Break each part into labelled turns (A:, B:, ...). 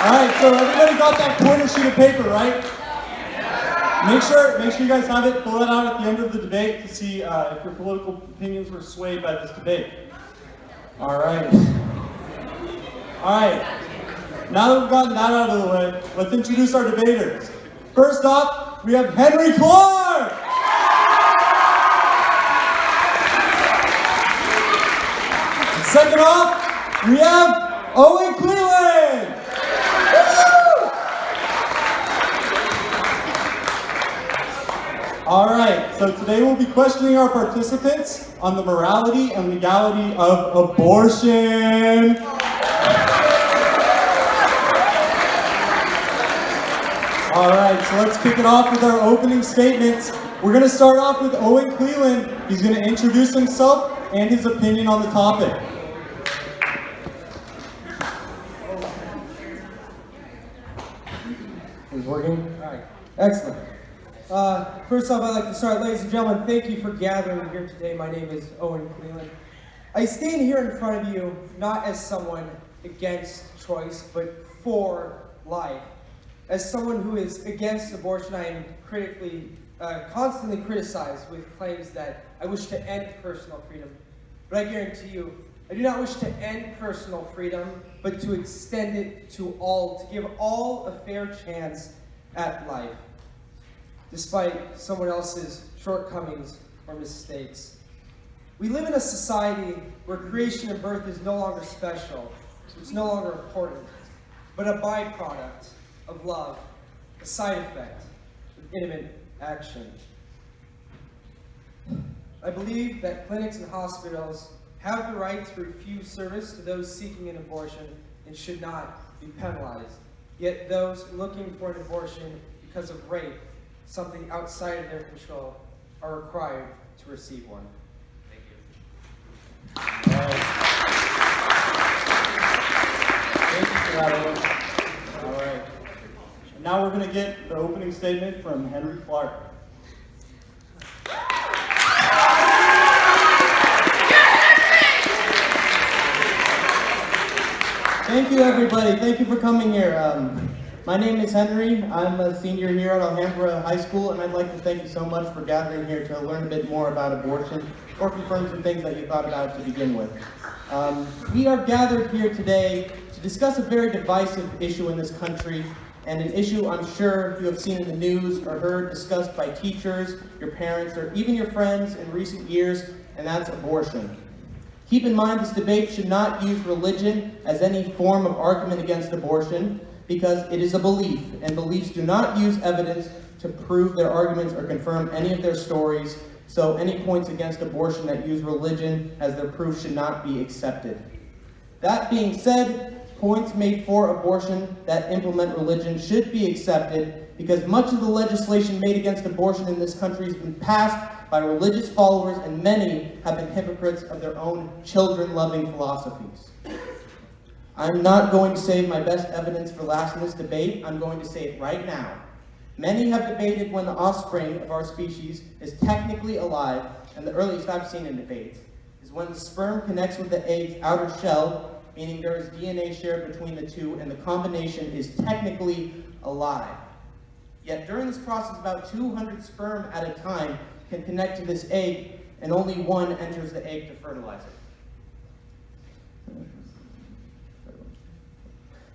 A: All right, so everybody got that corner sheet of paper, right? Make sure you guys have it. Fill it out at the end of the debate to see if your political opinions were swayed by this debate. All right. Now that we've gotten that out of the way, let's introduce our debaters. First off, we have Henry Clark. Second off, we have Owen Cleland. All right, so today we'll be questioning our participants on the morality and legality of abortion. All right, so let's kick it off with our opening statements. We're going to start off with Owen Cleland. He's going to introduce himself and his opinion on the topic.
B: Is it working? All right, excellent. First off, I'd like to start, ladies and gentlemen, thank you for gathering here today. My name is Owen Cleland. I stand here in front of you not as someone against choice, but for life. As someone who is against abortion, I am constantly criticized with claims that I wish to end personal freedom. But I guarantee you, I do not wish to end personal freedom, but to extend it to all, to give all a fair chance at life, despite someone else's shortcomings or mistakes. We live in a society where creation and birth is no longer special, it's no longer important, but a byproduct of love, a side effect of intimate action. I believe that clinics and hospitals have the right to refuse service to those seeking an abortion and should not be penalized. Yet those looking for an abortion because of rape, something outside of their control, are required to receive one. Thank you.
A: Thank you for that, Owen. All right. Now we're going to get the opening statement from Henry Clark.
C: Thank you, everybody. Thank you for coming here. My name is Henry. I'm a senior here at Alhambra High School, and I'd like to thank you so much for gathering here to learn a bit more about abortion or confirm some things that you thought about to begin with. We are gathered here today to discuss a very divisive issue in this country, and an issue I'm sure you have seen in the news or heard discussed by teachers, your parents, or even your friends in recent years, and that's abortion. Keep in mind this debate should not use religion as any form of argument against abortion, because it is a belief, and beliefs do not use evidence to prove their arguments or confirm any of their stories, so any points against abortion that use religion as their proof should not be accepted. That being said, points made for abortion that implement religion should be accepted, because much of the legislation made against abortion in this country has been passed by religious followers, and many have been hypocrites of their own children-loving philosophies. I'm not going to save my best evidence for last in this debate. I'm going to say it right now. Many have debated when the offspring of our species is technically alive, and the earliest I've seen in debates is when the sperm connects with the egg's outer shell, meaning there is DNA shared between the two, and the combination is technically alive. Yet during this process, about 200 sperm at a time can connect to this egg, and only one enters the egg to fertilize it.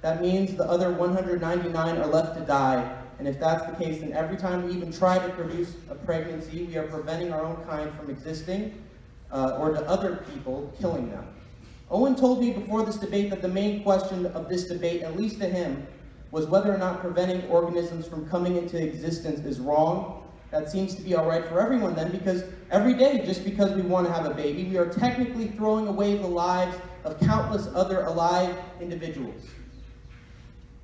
C: That means the other 199 are left to die, and if that's the case, then every time we even try to produce a pregnancy, we are preventing our own kind from existing, or to other people, killing them. Owen told me before this debate that the main question of this debate, at least to him, was whether or not preventing organisms from coming into existence is wrong. That seems to be all right for everyone then, because every day, just because we want to have a baby, we are technically throwing away the lives of countless other alive individuals.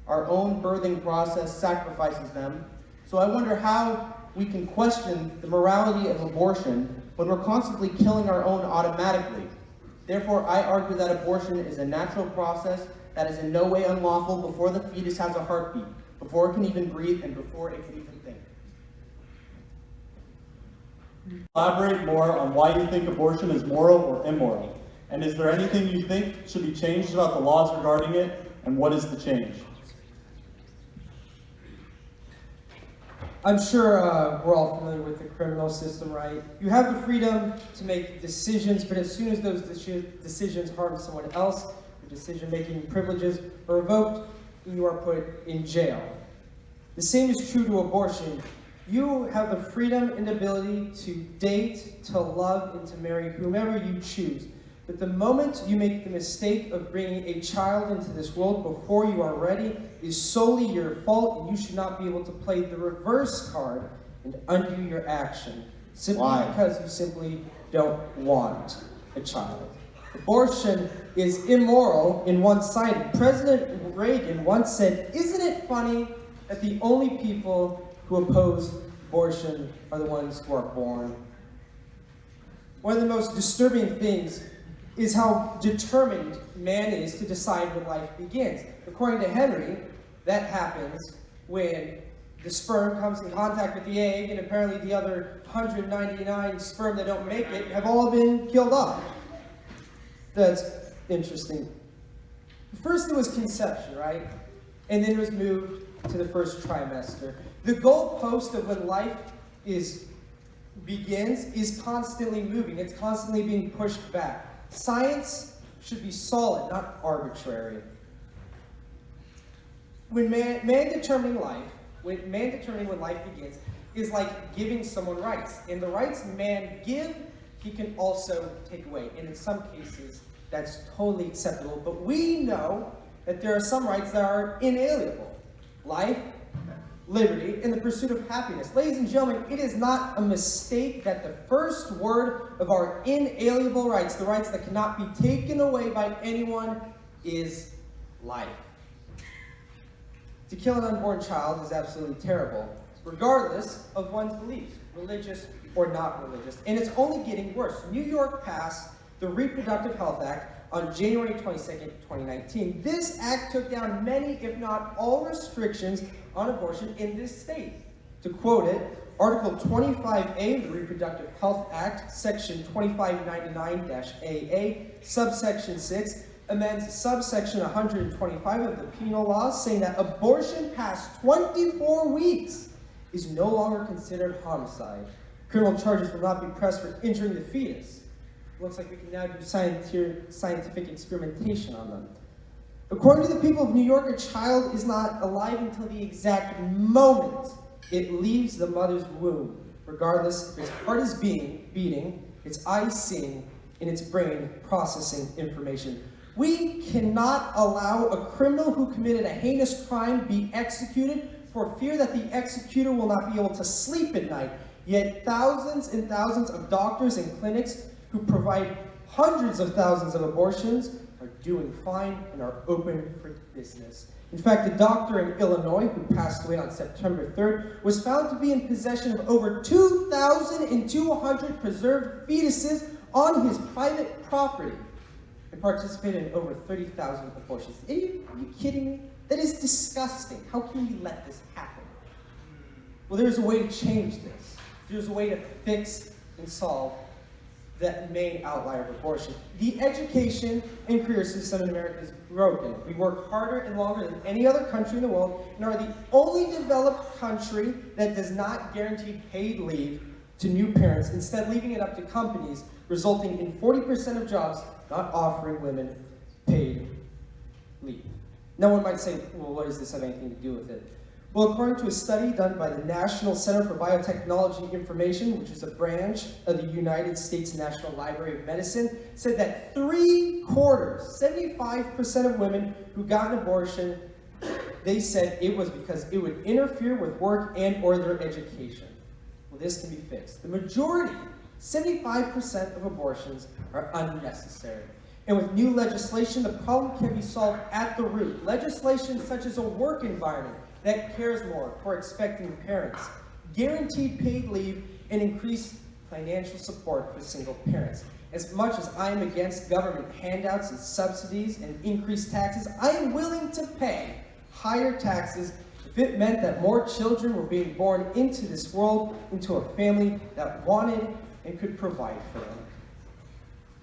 C: Our own birthing process sacrifices them. So I wonder how we can question the morality of abortion when we're constantly killing our own automatically. Therefore, I argue that abortion is a natural process that is in no way unlawful before the fetus has a heartbeat, before it can even breathe, and before it can even think.
A: Elaborate more on why you think abortion is moral or immoral, and is there anything you think should be changed about the laws regarding it, and what is the change?
B: I'm sure we're all familiar with the criminal system, right? You have the freedom to make decisions, but as soon as those decisions harm someone else, your decision-making privileges are revoked, and you are put in jail. The same is true to abortion. You have the freedom and ability to date, to love, and to marry whomever you choose. But the moment you make the mistake of bringing a child into this world before you are ready is solely your fault, and you should not be able to play the reverse card and undo your action simply because you simply don't want a child. Abortion is immoral and one-sided. President Reagan once said, "Isn't it funny that the only people who oppose abortion are the ones who are born?" One of the most disturbing things is how determined man is to decide when life begins. According to Henry, that happens when the sperm comes in contact with the egg, and apparently the other 199 sperm that don't make it have all been killed off. That's interesting. First it was conception, right? And then it was moved to the first trimester. The goalpost of when life begins is constantly moving. It's constantly being pushed back. Science should be solid, not arbitrary. When man determining when life begins is like giving someone rights. And the rights man give, he can also take away. And in some cases, that's totally acceptable. But we know that there are some rights that are inalienable. Life, liberty, and the pursuit of happiness. Ladies and gentlemen, it is not a mistake that the first word of our inalienable rights, the rights that cannot be taken away by anyone, is life. To kill an unborn child is absolutely terrible, regardless of one's beliefs, religious or not religious. And it's only getting worse. New York passed the Reproductive Health Act on January 22nd, 2019. This act took down many, if not all, restrictions on abortion in this state. To quote it, Article 25A of the Reproductive Health Act, Section 2599-AA, subsection 6, amends subsection 125 of the penal law, saying that abortion past 24 weeks is no longer considered homicide. Criminal charges will not be pressed for injuring the fetus. Looks like we can now do scientific experimentation on them. According to the people of New York, a child is not alive until the exact moment it leaves the mother's womb, regardless if its heart is beating, its eyes seeing, and its brain processing information. We cannot allow a criminal who committed a heinous crime be executed for fear that the executor will not be able to sleep at night. Yet thousands and thousands of doctors and clinics who provide hundreds of thousands of abortions are doing fine and are open for business. In fact, a doctor in Illinois who passed away on September 3rd was found to be in possession of over 2,200 preserved fetuses on his private property and participated in over 30,000 abortions. Are you kidding me? That is disgusting. How can we let this happen? Well, there's a way to change this. There's a way to fix and solve that main outlier of abortion. The education and career system in America is broken. We work harder and longer than any other country in the world and are the only developed country that does not guarantee paid leave to new parents, instead leaving it up to companies, resulting in 40% of jobs not offering women paid leave. Now one might say, well, what does this have anything to do with it? Well, according to a study done by the National Center for Biotechnology Information, which is a branch of the United States National Library of Medicine, said that 75% of women who got an abortion, they said it was because it would interfere with work and or their education. Well, this can be fixed. The majority, 75% of abortions are unnecessary. And with new legislation, the problem can be solved at the root. Legislation such as a work environment that cares more for expecting parents, guaranteed paid leave, and increased financial support for single parents. As much as I am against government handouts and subsidies and increased taxes, I am willing to pay higher taxes if it meant that more children were being born into this world, into a family that wanted and could provide for them.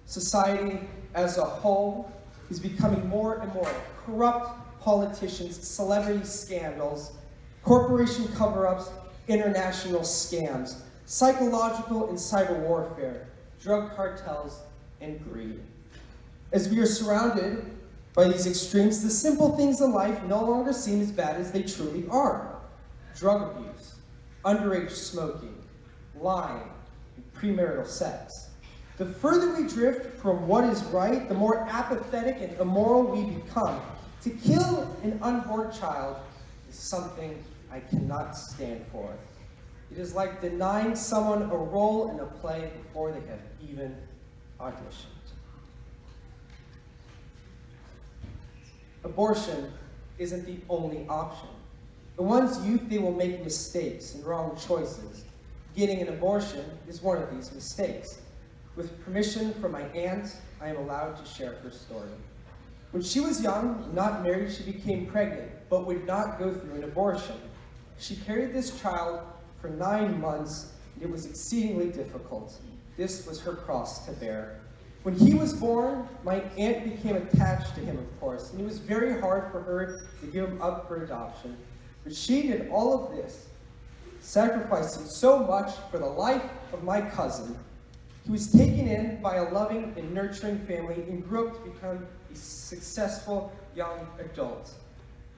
B: Society as a whole is becoming more and more corrupt. Politicians, celebrity scandals, corporation cover-ups, international scams, psychological and cyber warfare, drug cartels, and greed. As we are surrounded by these extremes, the simple things in life no longer seem as bad as they truly are. Drug abuse, underage smoking, lying, and premarital sex. The further we drift from what is right, the more apathetic and immoral we become. To kill an unborn child is something I cannot stand for. It is like denying someone a role in a play before they have even auditioned. Abortion isn't the only option. In one's youth, they will make mistakes and wrong choices. Getting an abortion is one of these mistakes. With permission from my aunt, I am allowed to share her story. When she was young and not married, she became pregnant, but would not go through an abortion. She carried this child for 9 months, and it was exceedingly difficult. This was her cross to bear. When he was born, my aunt became attached to him, of course, and it was very hard for her to give him up for adoption. But she did all of this, sacrificing so much for the life of my cousin. He was taken in by a loving and nurturing family and grew up to become a successful young adult.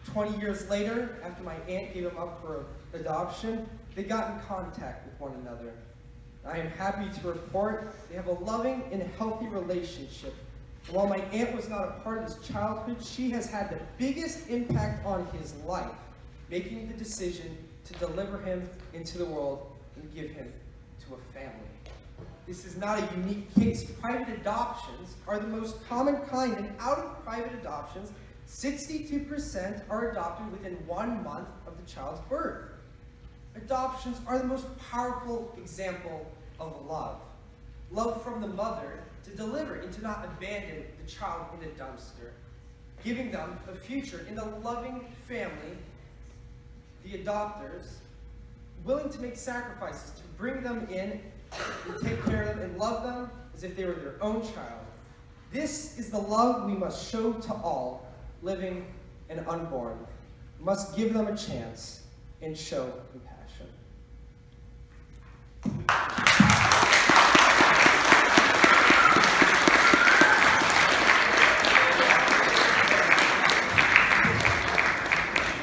B: 20 years later, after my aunt gave him up for adoption, they got in contact with one another. I am happy to report they have a loving and healthy relationship. And while my aunt was not a part of his childhood, she has had the biggest impact on his life, making the decision to deliver him into the world and give him to a family. This is not a unique case. Private adoptions are the most common kind, and out of private adoptions, 62% are adopted within 1 month of the child's birth. Adoptions are the most powerful example of love. Love from the mother to deliver and to not abandon the child in a dumpster. Giving them a future in a loving family, the adopters, willing to make sacrifices to bring them in and take care of them and love them as if they were their own child. This is the love we must show to all, living and unborn. We must give them a chance and show compassion.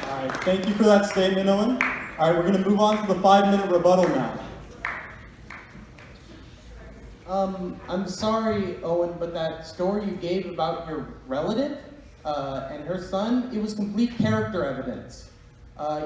A: All right, thank you for that statement, Owen. All right, we're going to move on to the 5-minute rebuttal now.
C: I'm sorry, Owen, but that story you gave about your relative and her son, it was complete character evidence.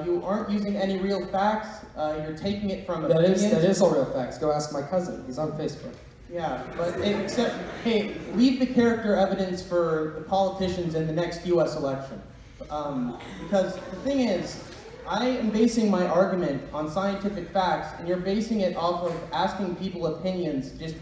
C: You aren't using any real facts. You're taking it from opinions.
B: That is all real facts. Go ask my cousin. He's on Facebook.
C: Yeah, but hey, leave the character evidence for the politicians in the next U.S. election. Because the thing is, I am basing my argument on scientific facts, and you're basing it off of asking people opinions, just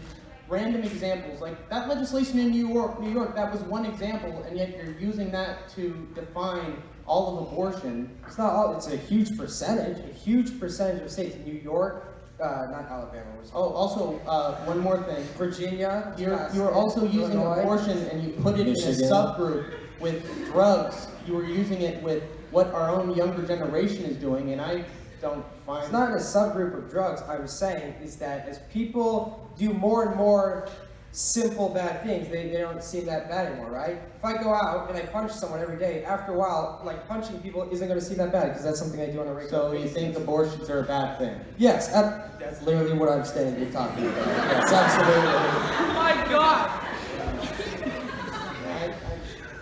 C: random examples. Like that legislation in New York, that was one example, and yet you're using that to define all of abortion.
B: It's not all. It's a huge percentage. A huge percentage of states. New York, not Alabama.
C: Oh, also, one more thing.
B: Virginia.
C: You're also using
B: Illinois,
C: abortion, and you put it
B: Michigan.
C: in a subgroup with drugs. You were using it with what our own younger generation is doing, and I don't find...
B: It's not in a subgroup of drugs. I was saying is that as people do more and more simple bad things, they don't seem that bad anymore, right? If I go out and I punch someone every day, after a while, like punching people isn't going to seem that bad because that's something I do on a regular basis.
C: So you think abortions are a bad thing?
B: Yes, that's literally what I'm standing here talking about. Yes, absolutely.
D: Oh my God!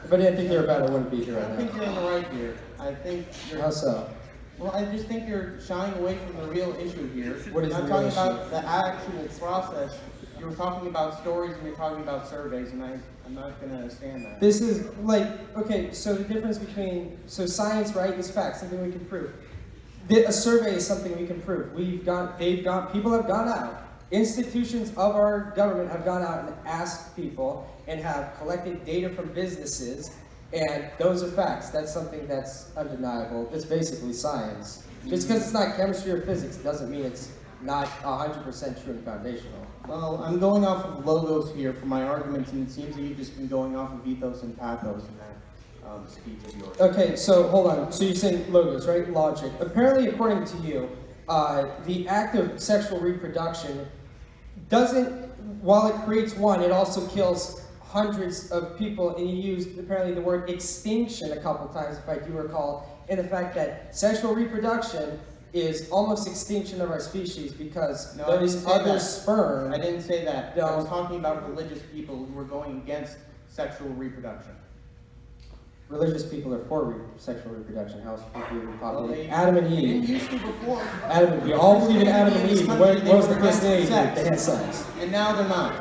B: If I didn't think they were bad, I wouldn't be here
C: I
B: right
C: think
B: now.
C: you're in the right here. I think you're...
B: How so?
C: Well, I just think you're shying away from the real issue here.
B: What is
C: You're
B: the
C: not
B: real
C: talking
B: issue?
C: about the actual process. You were talking about stories and you're talking about surveys, and I'm not going to stand that.
B: This is like, okay, so the difference between, so science, right, is fact, something we can prove. A survey is something we can prove. People have gone out. Institutions of our government have gone out and asked people and have collected data from businesses, and those are facts. That's something that's undeniable. It's basically science. Just because it's not chemistry or physics doesn't mean it's not 100% true and foundational.
C: Well, I'm going off of logos here for my arguments, and it seems that you've just been going off of ethos and pathos in that speech of yours.
B: Okay, so hold on. So you're saying logos, right? Logic. Apparently, according to you, the act of sexual reproduction doesn't, while it creates one, it also kills hundreds of people, and you used apparently the word extinction a couple times, if I do recall, in the fact that sexual reproduction is almost extinction of our species because
C: No, I
B: those
C: didn't say
B: other
C: that.
B: sperm.
C: I didn't say that.
B: No.
C: I was talking about religious people who were going against sexual reproduction.
B: Religious people are for sexual reproduction. How else would we
C: Well,
B: populate?
C: they
B: Adam and
C: they didn't
B: Eve.
C: used to before,
B: Adam, we all believe in Adam and Eve. What was the
C: They were
B: first thing they
C: against
B: did? They had sex.
C: and now they're not.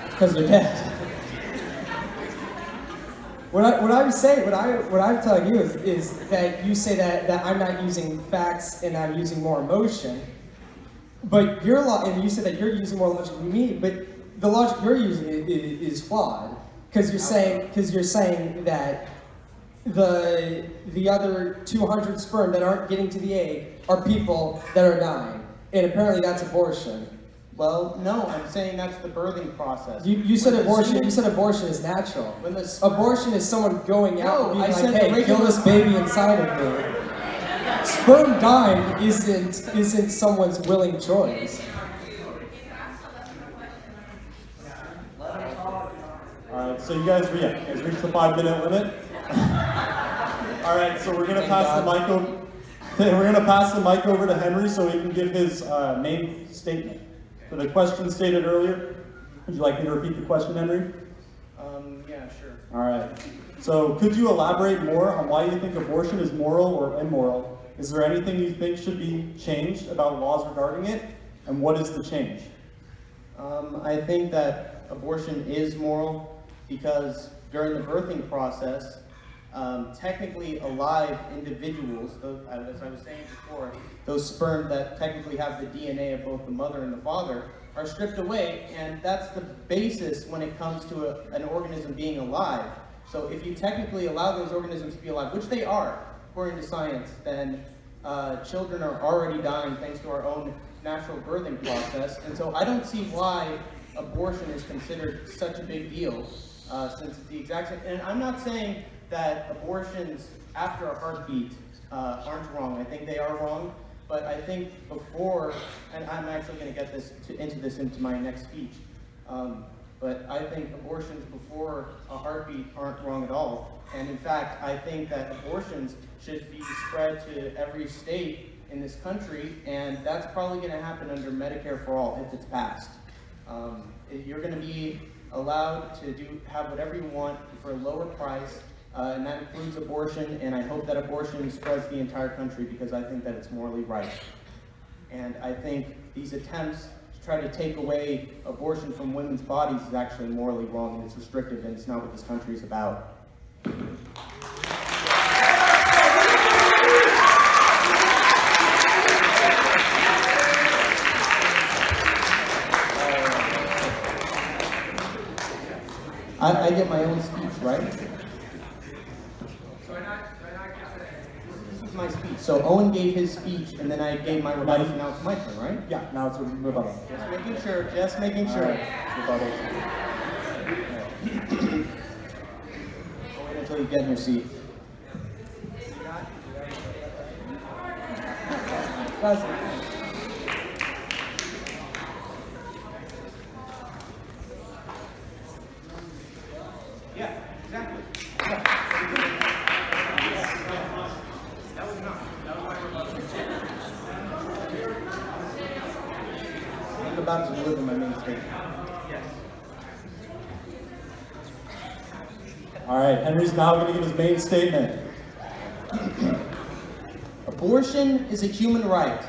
B: Because they're dead. What I'm saying, what I'm telling you is that you say that I'm not using facts and I'm using more emotion, but and you said that you're using more logic than me, but the logic you're using is flawed because you're saying that the other 200 sperm that aren't getting to the egg are people that are dying, and apparently that's abortion.
C: Well, no, I'm saying that's the birthing process.
B: You said
C: When the
B: abortion.
C: semen-
B: You said abortion is natural.
C: When the sperm-
B: Abortion is someone going out
C: No,
B: and
C: I
B: being
C: said
B: like,
C: the
B: "Hey, kill
C: regular-
B: this baby inside of me." Sperm dying isn't someone's willing choice.
A: Alright, so you guys reached the 5-minute limit. Alright, so we're gonna pass the mic over. We're gonna pass the mic over to Henry so he can give his main statement. So the question stated earlier. Would you like me to repeat the question, Henry?
C: Yeah, sure.
A: Alright. So could you elaborate more on why you think abortion is moral or immoral? Is there anything you think should be changed about laws regarding it? And what is the change?
C: I think that abortion is moral because during the birthing process, technically alive individuals, as I was saying before, those sperm that technically have the DNA of both the mother and the father are stripped away, and that's the basis when it comes to an organism being alive. So if you technically allow those organisms to be alive, which they are, according to science, then children are already dying thanks to our own natural birthing process, and so I don't see why abortion is considered such a big deal, since it's the exact same. And I'm not saying that abortions after a heartbeat aren't wrong. I think they are wrong, but I think before, and I'm actually going to get into my next speech, but I think abortions before a heartbeat aren't wrong at all. And in fact, I think that abortions should be spread to every state in this country, and that's probably going to happen under Medicare for All if it's passed. You're going to be allowed to have whatever you want for a lower price, and that includes abortion, and I hope that abortion spreads the entire country because I think that it's morally right. And I think these attempts to try to take away abortion from women's bodies is actually morally wrong, and it's restrictive, and it's not what this country is about. I get my own speech, right? This is my speech. So Owen gave his speech, and then I gave my rebuttal. Now it's my turn, right?
A: Yeah, now it's a rebuttal.
C: Just making sure.
A: Rebuttal.
C: I'll wait until you get in your seat. Yeah, exactly. That was my rebuttal. I'm about to deliver my main statement. Yes.
A: Alright, Henry's now going to give his main statement.
C: Abortion is a human right,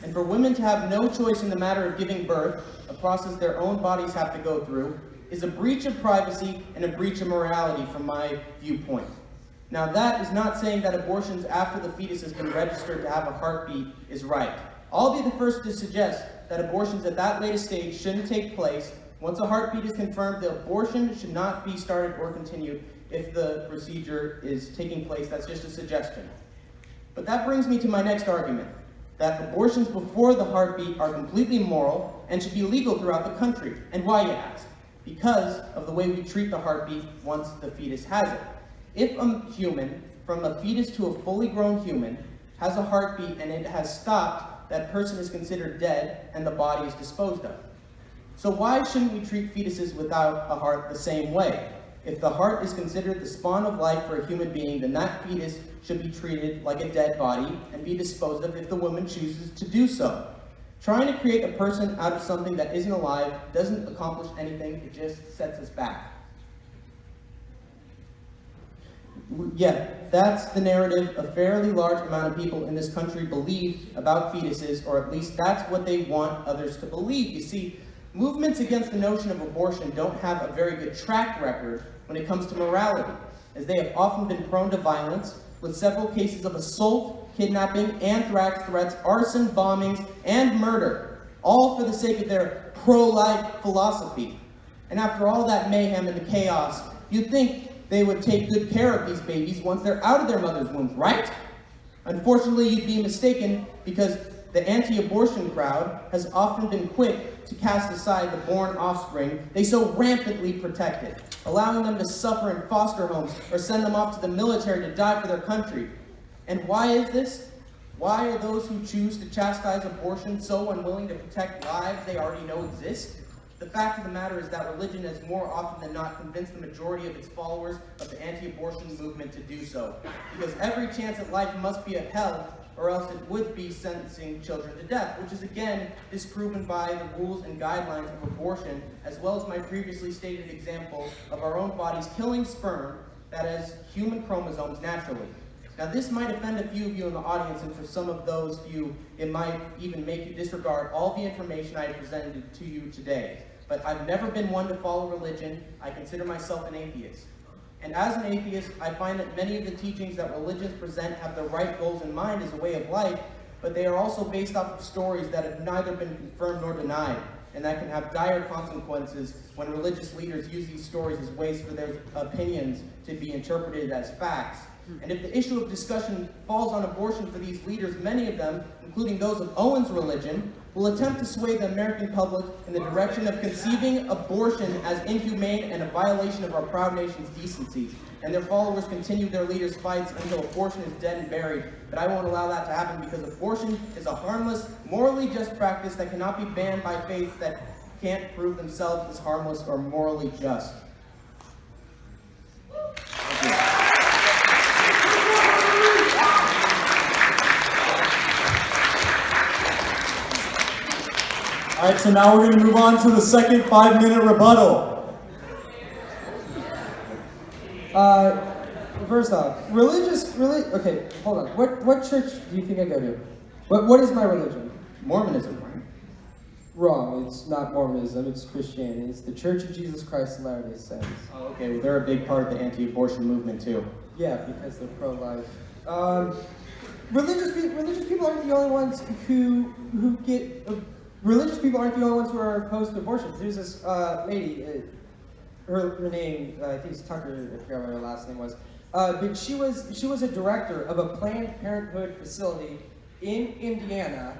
C: and for women to have no choice in the matter of giving birth, a process their own bodies have to go through, is a breach of privacy and a breach of morality from my viewpoint. Now that is not saying that abortions after the fetus has been registered to have a heartbeat is right. I'll be the first to suggest that abortions at that latest stage shouldn't take place. Once a heartbeat is confirmed, the abortion should not be started or continued if the procedure is taking place. That's just a suggestion. But that brings me to my next argument, that abortions before the heartbeat are completely immoral and should be legal throughout the country. And why, you ask? Because of the way we treat the heartbeat once the fetus has it. If a human, from a fetus to a fully grown human, has a heartbeat and it has stopped, that person is considered dead and the body is disposed of. So why shouldn't we treat fetuses without a heart the same way? If the heart is considered the spawn of life for a human being, then that fetus should be treated like a dead body and be disposed of if the woman chooses to do so. Trying to create a person out of something that isn't alive doesn't accomplish anything, it just sets us back. Yeah, that's the narrative a fairly large amount of people in this country believe about fetuses, or at least that's what they want others to believe. You see, movements against the notion of abortion don't have a very good track record when it comes to morality, as they have often been prone to violence, with several cases of assault, kidnapping, anthrax threats, arson, bombings, and murder, all for the sake of their pro-life philosophy. And after all that mayhem and the chaos, you'd think they would take good care of these babies once they're out of their mother's wombs, right? Unfortunately, you'd be mistaken, because the anti-abortion crowd has often been quick to cast aside the born offspring they so rampantly protected, allowing them to suffer in foster homes or send them off to the military to die for their country. And why is this? Why are those who choose to chastise abortion so unwilling to protect lives they already know exist? The fact of the matter is that religion has more often than not convinced the majority of its followers of the anti-abortion movement to do so, because every chance at life must be upheld, or else it would be sentencing children to death, which is again disproven by the rules and guidelines of abortion, as well as my previously stated example of our own bodies killing sperm that has human chromosomes naturally. Now this might offend a few of you in the audience, and for some of those few, it might even make you disregard all the information I have presented to you today. But I've never been one to follow religion. I consider myself an atheist. And as an atheist, I find that many of the teachings that religions present have the right goals in mind as a way of life, but they are also based off of stories that have neither been confirmed nor denied, and that can have dire consequences when religious leaders use these stories as ways for their opinions to be interpreted as facts. And if the issue of discussion falls on abortion for these leaders, many of them, including those of Owen's religion, will attempt to sway the American public in the direction of conceiving abortion as inhumane and a violation of our proud nation's decency. And their followers continue their leaders' fights until abortion is dead and buried. But I won't allow that to happen, because abortion is a harmless, morally just practice that cannot be banned by faiths that can't prove themselves as harmless or morally just. Thank you.
A: All right, so now we're going to move on to the second 5-minute rebuttal.
B: First off, okay, hold on. What church do you think I go to? What is my religion?
C: Mormonism, right?
B: Wrong. It's not Mormonism. It's Christianity. It's the Church of Jesus Christ of Latter-day Saints.
C: Oh, okay. Well, they're a big part of the anti-abortion movement too.
B: Yeah, because they're pro-life. Religious people aren't the only ones who get. Religious people aren't the only ones who are opposed to abortions. There's this lady. Her name, I think it's Tucker. I forgot what her last name was. But she was a director of a Planned Parenthood facility in Indiana,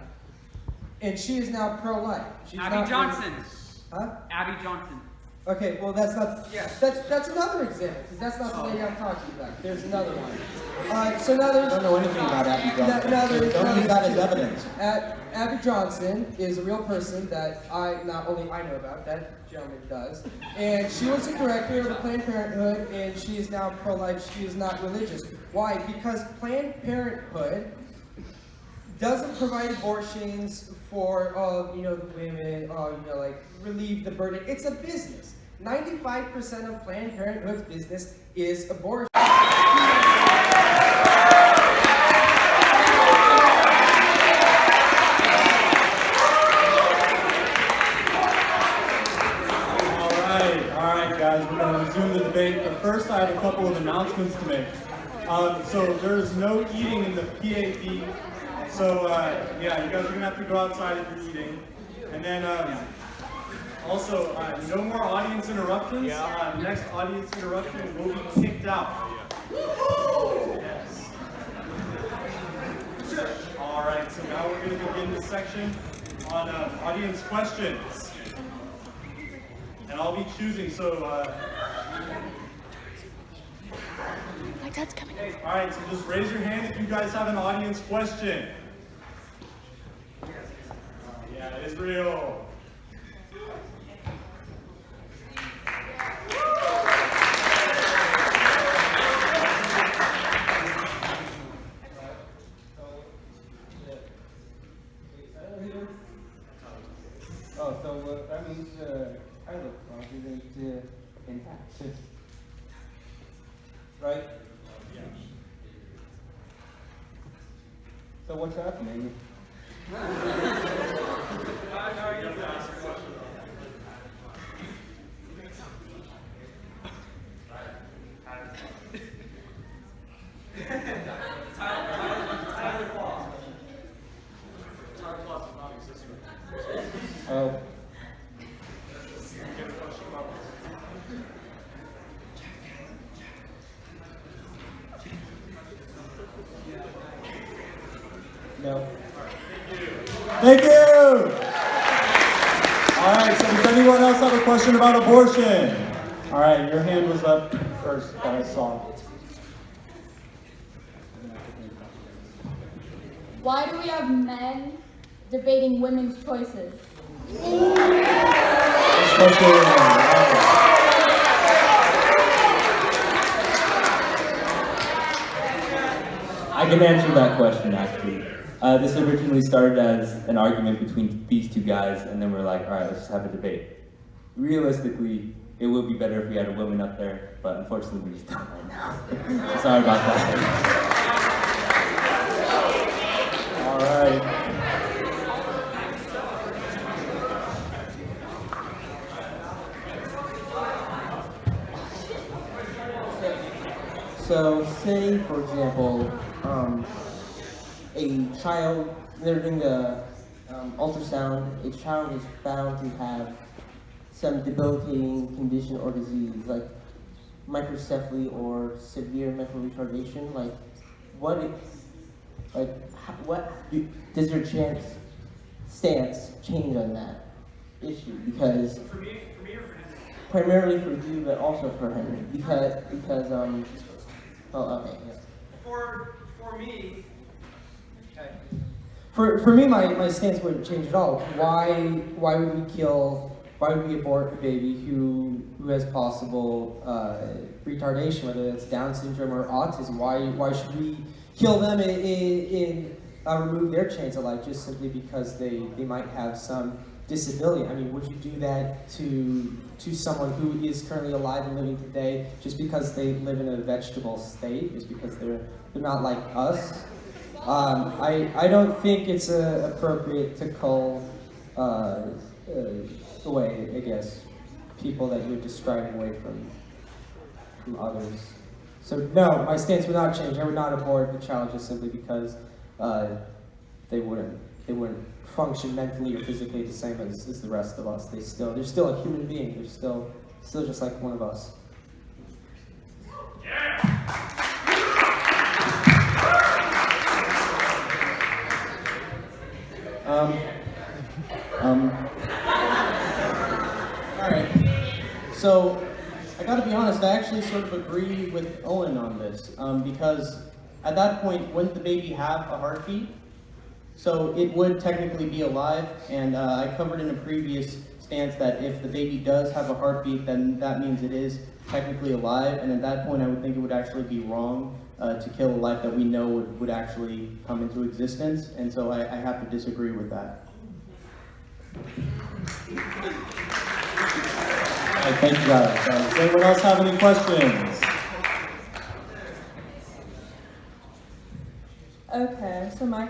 B: and she is now pro-life.
D: Abby Johnson.
B: Huh?
D: Abby Johnson.
B: Okay, well that's not. Yeah, that's another example, because that's not the lady I'm talking about. There's another one. So now there's.
C: I don't know anything about Abby Johnson. Don't use that as evidence.
B: Abby Johnson is a real person that not only I know about, that gentleman does. And she was the director of the Planned Parenthood, and she is now pro-life. She is not religious. Why? Because Planned Parenthood doesn't provide abortions for, the women, like relieve the burden. It's a business. 95% of Planned Parenthood's business is abortion.
A: All right, guys, we're going to resume the debate. But first, I have a couple of announcements to make. So there's no eating in the PAB. So yeah, you guys are going to have to go outside if you're eating. And then also, no more audience interruptions. Next audience interruption will be kicked out. Yes. All right, so now we're going to begin the section on audience questions. And I'll be choosing, so...
E: My dad's coming over.
A: All right, so just raise your hand if you guys have an audience question. Israel.
D: Oh, so that means I look confident in access. Right? So what's happening? Oh. No.
A: Thank you. All right, so does anyone else have a question about abortion? All right, your hand was up first that I saw.
F: Why do we have men debating women's choices?
A: This question,
G: I can answer that question actually. This originally started as an argument between these two guys, and then we're like, all right, let's just have a debate. Realistically, it would be better if we had a woman up there, but unfortunately we just don't right now. Sorry about that.
A: all right.
C: So, say, for example, a child, they're doing the ultrasound, a child is found to have some debilitating condition or disease, like microcephaly or severe mental retardation. Like, does your stance change on that issue? Because
H: For me or for him?
C: primarily for you, but also for him, because oh, okay, yeah.
H: For me, okay.
B: For me, my stance wouldn't change at all. Why would we abort a baby who has possible retardation, whether it's Down syndrome or autism? Why should we kill them and remove their chance of life just simply because they might have some disability? I mean, would you do that to someone who is currently alive and living today just because they live in a vegetable state, just because they're not like us? I don't think it's appropriate to call away, I guess, people that you're describing away from others. So no, my stance would not change. I would not abort the child just simply because they wouldn't function mentally or physically the same as the rest of us. They're still a human being. They're still just like one of us.
C: All right. So, I gotta be honest, I actually sort of agree with Owen on this, because at that point, wouldn't the baby have a heartbeat? So it would technically be alive, and I covered in a previous stance that if the baby does have a heartbeat, then that means it is technically alive, and at that point I would think it would actually be wrong to kill a life that we know would actually come into existence, and so I have to disagree with that.
A: All right, thank you guys. Does anyone else have any questions?
I: Okay, so my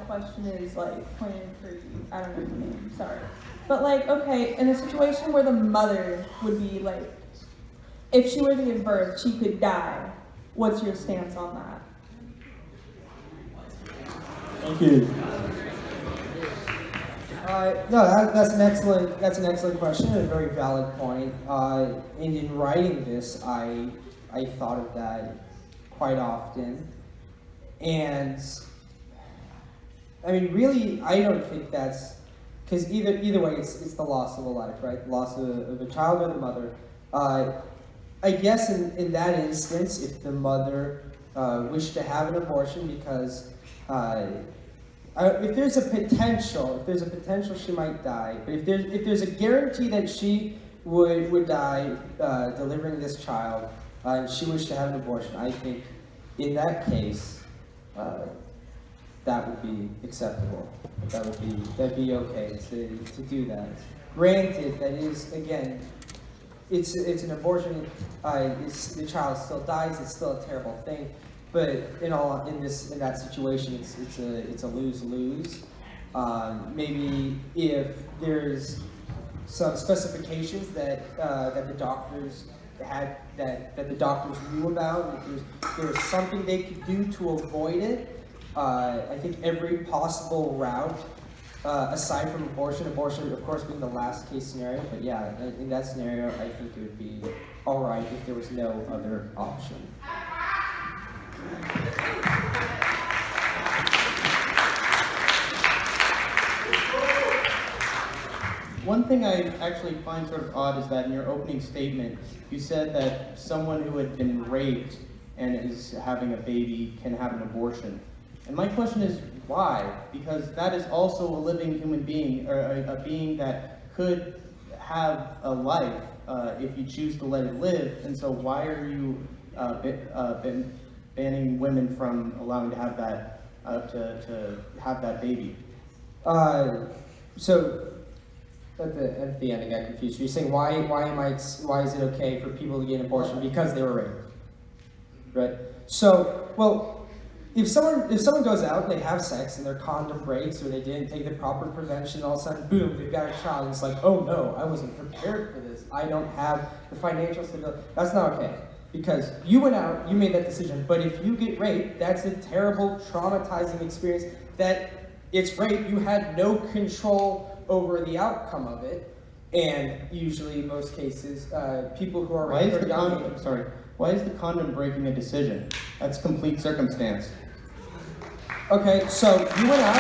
I: question is like pointed for you. I don't know your name, sorry. But like, okay, in a situation where the mother would be like, if she were to give birth, she could die. What's your stance on that?
A: Thank you.
B: No, that's an excellent question and a very valid point. And in writing this, I thought of that quite often. And I mean, really, I don't think that's, because either way, it's the loss of a life, right? The loss of a child or the mother. I guess in that instance, if the mother wished to have an abortion because if there's a potential she might die, but if there's a guarantee that she would die delivering this child, and she wished to have an abortion, I think in that case, that would be acceptable. That'd be okay to do that. Granted, that is, again, it's an abortion. The child still dies. It's still a terrible thing. But in that situation, it's a lose-lose. Maybe if there's some specifications that the doctors had that the doctors knew about, if there's something they could do to avoid it. I think every possible route, aside from abortion of course being the last case scenario, but yeah, in that scenario, I think it would be all right if there was no other option.
C: One thing I actually find sort of odd is that in your opening statement, you said that someone who had been raped and is having a baby can have an abortion. And my question is, why? Because that is also a living human being, or a being that could have a life if you choose to let it live. And so why are you banning women from allowing to have that, to have that baby?
B: So at the end, I got confused. You're saying why is it okay for people to get an abortion because they were raped, right? So, well, if someone goes out and they have sex and their condom breaks or they didn't take the proper prevention, all of a sudden, boom, they've got a child. And it's like, oh no, I wasn't prepared for this. I don't have the financial stability. That's not okay. Because you went out, you made that decision. But if you get raped, that's a terrible, traumatizing experience. That it's rape, you had no control over the outcome of it. And usually, in most cases, people who are raped are young.
C: Why is the condom breaking a decision? That's complete circumstance.
B: Okay, so you went out.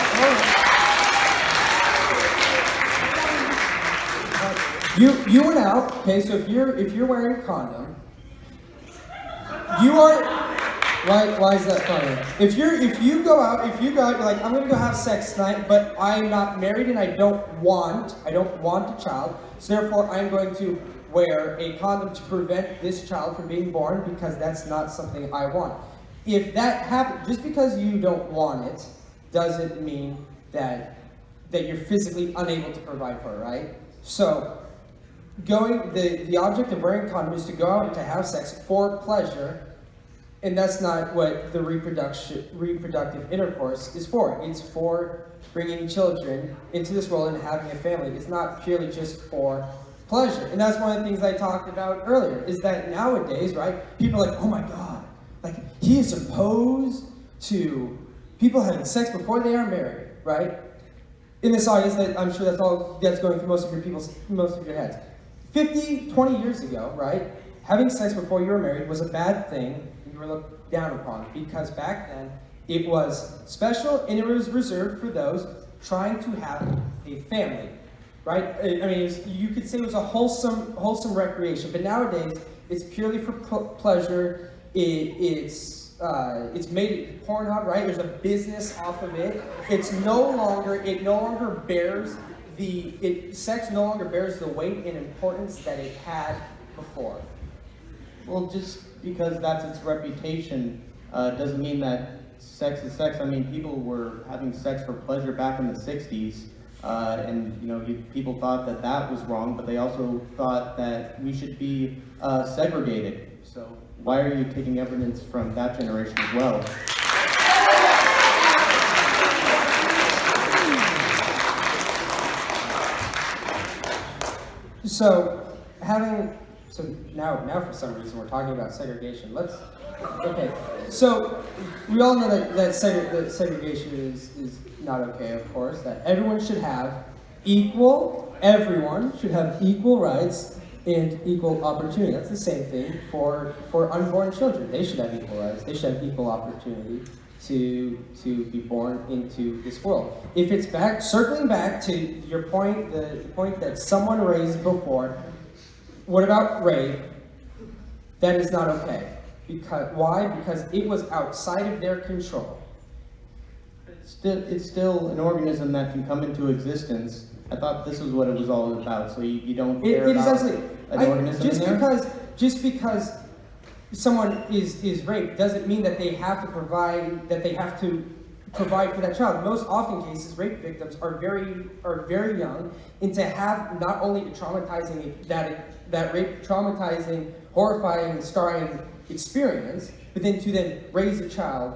B: You went out. Okay, so if you're wearing a condom, you are. Why is that funny? If you go out, you're like, I'm gonna go have sex tonight, but I'm not married and I don't want a child, so therefore I'm going to wear a condom to prevent this child from being born because that's not something I want. If that happens, just because you don't want it, doesn't mean that you're physically unable to provide for it, right? So, the object of wearing a condom is to go out and to have sex for pleasure, and that's not what the reproductive intercourse is for. It's for bringing children into this world and having a family. It's not purely just for pleasure. And that's one of the things I talked about earlier, is that nowadays, right, people are like, oh my God, like, he is opposed to people having sex before they are married, right? In this audience, I'm sure that's all that's going through most of your heads. 50, 20 years ago, right, having sex before you were married was a bad thing. You were looked down upon because back then it was special and it was reserved for those trying to have a family, right? I mean, you could say it was a wholesome recreation, but nowadays it's purely for pleasure. It's made Pornhub, right? There's a business off of it. It no longer bears sex no longer bears the weight and importance that it had before.
C: Well, just because that's its reputation doesn't mean that sex is sex. I mean, people were having sex for pleasure back in the 60s, and people thought that was wrong, but they also thought that we should be segregated. So why are you taking evidence from that generation as well?
B: So now for some reason we're talking about segregation. Okay. So we all know that segregation is not okay, of course. That everyone should have equal rights and equal opportunity. That's the same thing for unborn children. They should have equal rights. They should have equal opportunity to be born into this world. If it's circling back to your point, the point that someone raised before, what about rape? That is not okay. Why? Because it was outside of their control.
C: it's still an organism that can come into existence. I thought this was what it was all about. So you don't care
B: It is
C: about
B: absolutely.
C: an organism
B: Just
C: in there?
B: just because someone is raped doesn't mean that they have to provide for that child. Most often cases, rape victims are very young, and to have not only a traumatizing that rape traumatizing, horrifying, scarring experience, but then to raise a child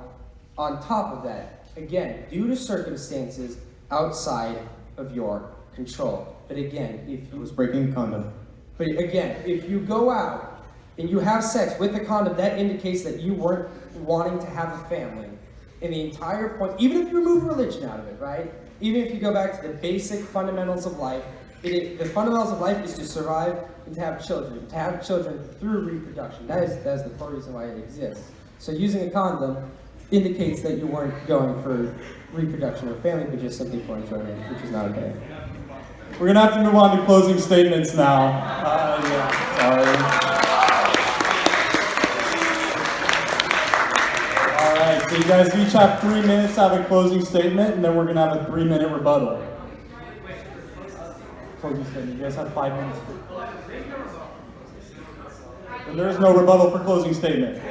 B: on top of that, again, due to circumstances outside of your control. But again, if
C: I
B: you
C: was breaking a condom.
B: But again, if you go out and you have sex with a condom, that indicates that you weren't wanting to have a family. And the entire point, even if you remove religion out of it, right? Even if you go back to the basic fundamentals of life, the fundamentals of life is to survive and to have children through reproduction. That is the core reason why it exists. So using a condom indicates that you weren't going for reproduction or family, but just simply for enjoyment, which is not okay.
A: We're gonna have to move on to closing statements now. Yeah, sorry. All right, so you guys each have 3 minutes to have a closing statement, and then we're gonna have a 3-minute rebuttal. Closing statement, you guys have 5 minutes. And there is no rebuttal for closing statement.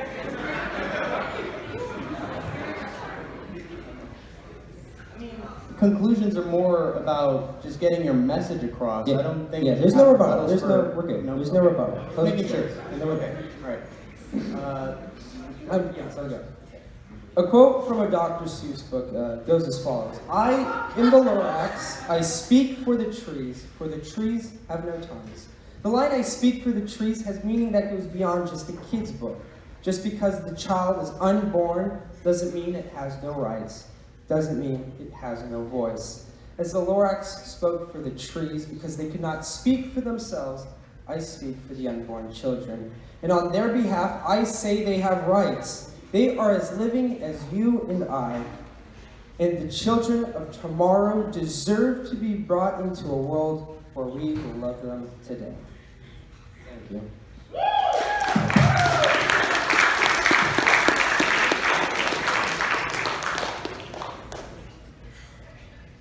C: Conclusions are more about just getting your message across.
B: Yeah.
C: I don't think.
B: Yeah,
C: you
B: there's
C: have
B: no rebuttal.
C: rebuttals
B: There's
C: for-
B: no. We're good. There's no rebuttal. Closing
C: Making sure.
B: statement. And then we're good.
C: All right.
B: Yes, I'll go. A quote from a Dr. Seuss book goes as follows: I am the Lorax, I speak for the trees have no tongues. The line "I speak for the trees" has meaning that goes beyond just a kid's book. Just because the child is unborn doesn't mean it has no rights, doesn't mean it has no voice. As the Lorax spoke for the trees because they could not speak for themselves, I speak for the unborn children. And on their behalf, I say they have rights. They are as living as you and I. And the children of tomorrow deserve to be brought into a world where we will love them today. Thank you.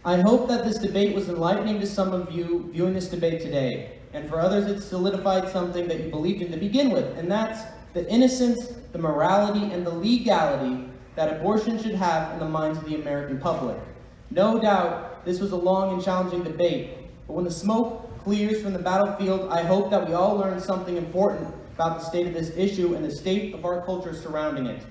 C: I hope that this debate was enlightening to some of you viewing this debate today, and for others it solidified something that you believed in to begin with, and that's the innocence, the morality, and the legality that abortion should have in the minds of the American public. No doubt, this was a long and challenging debate, but when the smoke clears from the battlefield, I hope that we all learn something important about the state of this issue and the state of our culture surrounding it.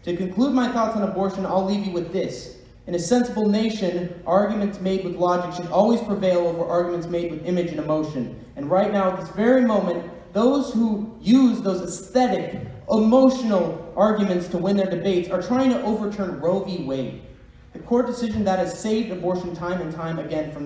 C: To conclude my thoughts on abortion, I'll leave you with this. In a sensible nation, arguments made with logic should always prevail over arguments made with image and emotion. And right now, at this very moment, those who use those aesthetic, emotional arguments to win their debates are trying to overturn Roe v. Wade, the court decision that has saved abortion time and time again from